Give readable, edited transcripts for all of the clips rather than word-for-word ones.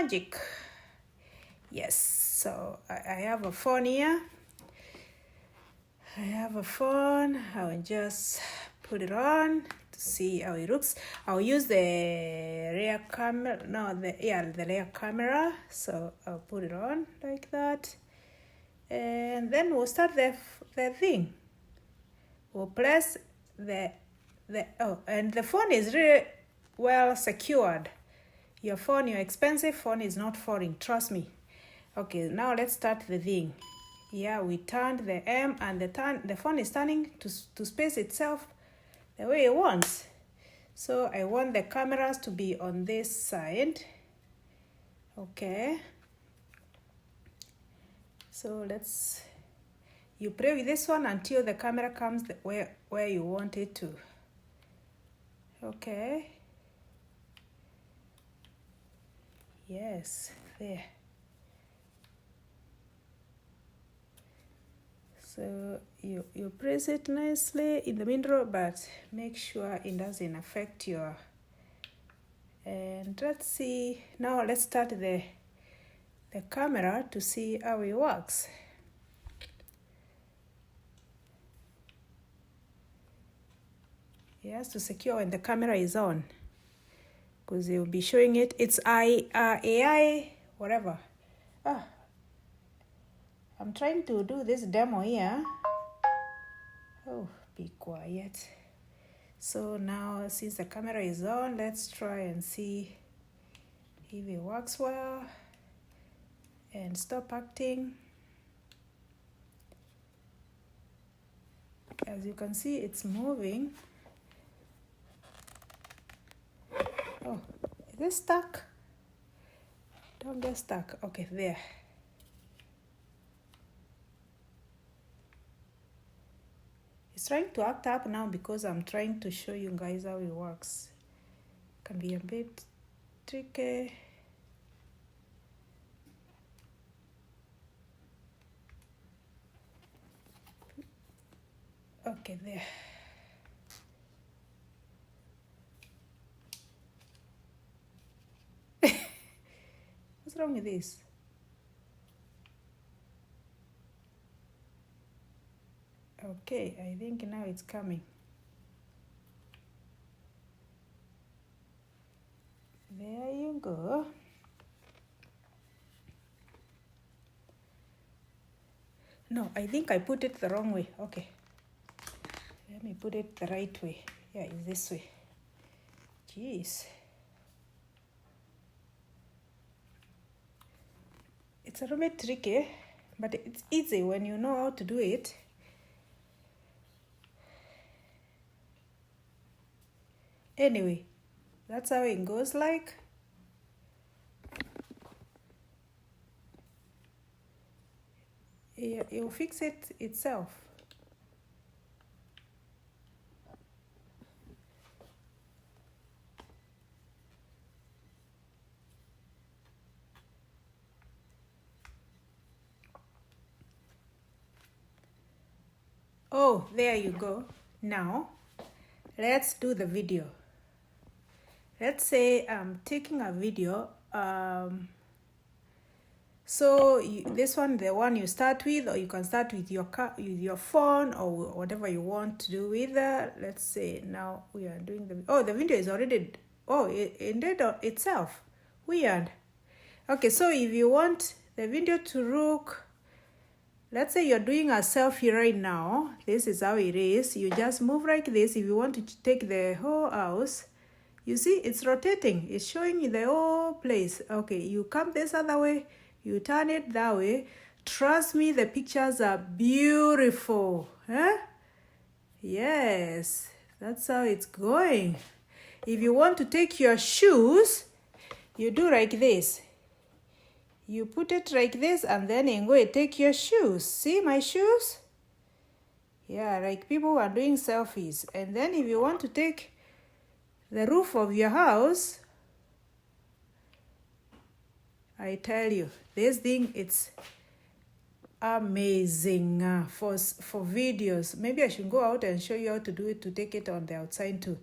magic. Yes, so I have a phone here. I will just put it on to see how it looks. I'll use the rear camera, the rear camera. So I'll put it on like that. And then we'll start the thing. We'll place and the phone is really well secured. Your expensive phone is not falling, trust me. Okay, now let's start the thing. Yeah, we turned the M and the phone is turning to space itself the way it wants. So I want the cameras to be on this side. Okay. So you play with this one until the camera comes where you want it to. Okay. Yes, there. So you press it nicely in the middle, but make sure it doesn't affect your. And let's see. Now let's start the camera to see how it works. It has to secure when the camera is on, because it will be showing it. It's AI, whatever. I'm trying to do this demo here. Oh, be quiet. So now, since the camera is on, let's try and see if it works well. And stop acting. As you can see, it's moving. Oh, is this stuck? Don't get stuck. Okay, there. It's trying to act up now because I'm trying to show you guys how it works. Can be a bit tricky. Okay, there. What's wrong with this? Okay, I think now it's coming. There you go. No, I think I put it the wrong way. Okay. Let me put it the right way. Yeah, it's this way. Jeez. It's a little bit tricky, but it's easy when you know how to do it. Anyway, that's how it goes like. It will fix it itself. Oh, there you go. Now, let's do the video. Let's say I'm taking a video. This one, the one you start with, or you can start with your phone or whatever you want to do with that. Let's say now we are doing the video is already, it did itself. Weird. Okay, so if you want the video to look, let's say you're doing a selfie right now. This is how it is. You just move like this. If you want to take the whole house, you see it's rotating. It's showing you the whole place. Okay, you come this other way. You turn it that way. Trust me, the pictures are beautiful. Huh? Yes, that's how it's going. If you want to take your shoes, you do like this. You put it like this and then you go and take your shoes. See my shoes? Yeah, like people are doing selfies. And then if you want to take the roof of your house, I tell you, this thing, it's amazing for videos. Maybe I should go out and show you how to do it, to take it on the outside too.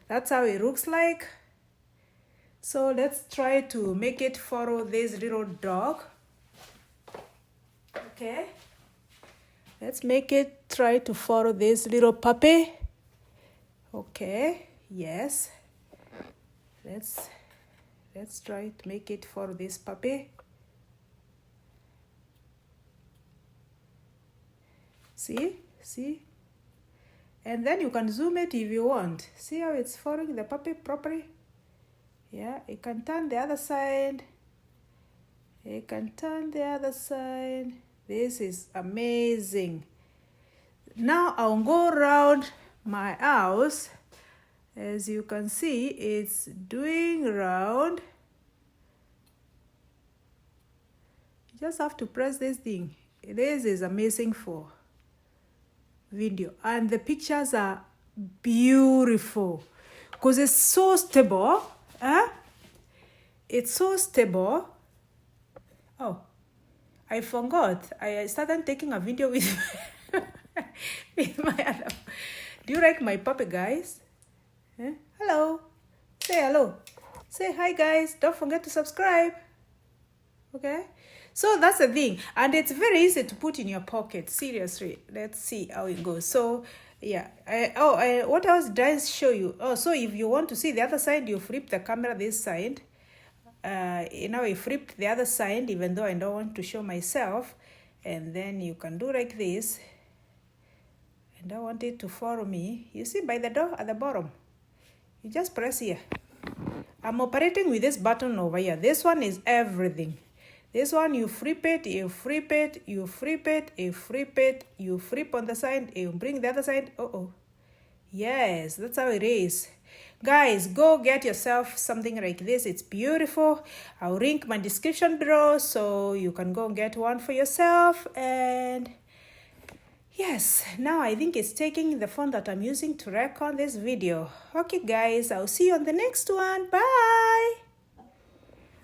That's how it looks like. So let's try to make it follow this little dog. Okay, let's make it try to follow this little puppy. Okay, yes, let's try to make it follow this puppy. See, and then you can zoom it if you want. See how it's following the puppy properly? Yeah, you can turn the other side. You can turn the other side. This is amazing. Now I'll go around my house. As you can see, it's doing round. You just have to press this thing. This is amazing for video, and the pictures are beautiful because it's so stable. It's so stable. Oh, I forgot. I started taking a video with, with my other. Do you like my puppy, guys? Hello. Say hello. Say hi, guys. Don't forget to subscribe. Okay? So that's the thing. And it's very easy to put in your pocket. Seriously. Let's see how it goes. So, yeah. What else did I show you? Oh, so if you want to see the other side, you flip the camera this side. I flipped the other side, even though I don't want to show myself. And then you can do like this. And I want it to follow me. You see by the door at the bottom. You just press here. I'm operating with this button over here. This one is everything. This one, you flip it, you flip it, you flip it, you flip it, you flip on the side, you bring the other side. Yes, that's how it is. Guys, go get yourself something like this. It's beautiful. I'll link my description below so you can go and get one for yourself. And yes, now I think it's taking the phone that I'm using to record this video. Okay, guys, I'll see you on the next one. Bye.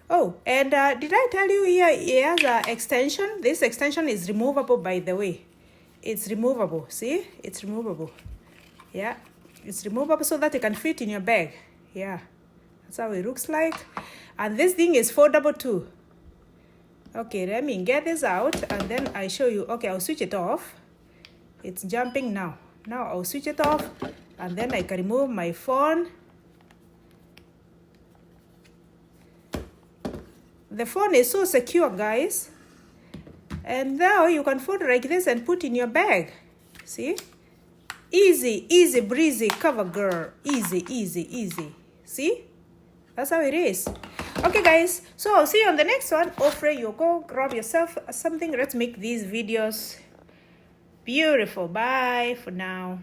Oh, and did I tell you here it has an extension? This extension is removable, by the way. It's removable. See? It's removable. Yeah. It's removable so that it can fit in your bag. Yeah. That's how it looks like. And this thing is foldable too. Okay, let me get this out and then I show you. Okay, I'll switch it off. It's jumping now. Now I'll switch it off and then I can remove my phone. The phone is so secure, guys. And now you can fold like this and put in your bag. See? Easy, easy, breezy, cover girl. Easy, easy, easy. See? That's how it is. Okay, guys. So I'll see you on the next one. Hopefully you go grab yourself something. Let's make these videos beautiful. Bye for now.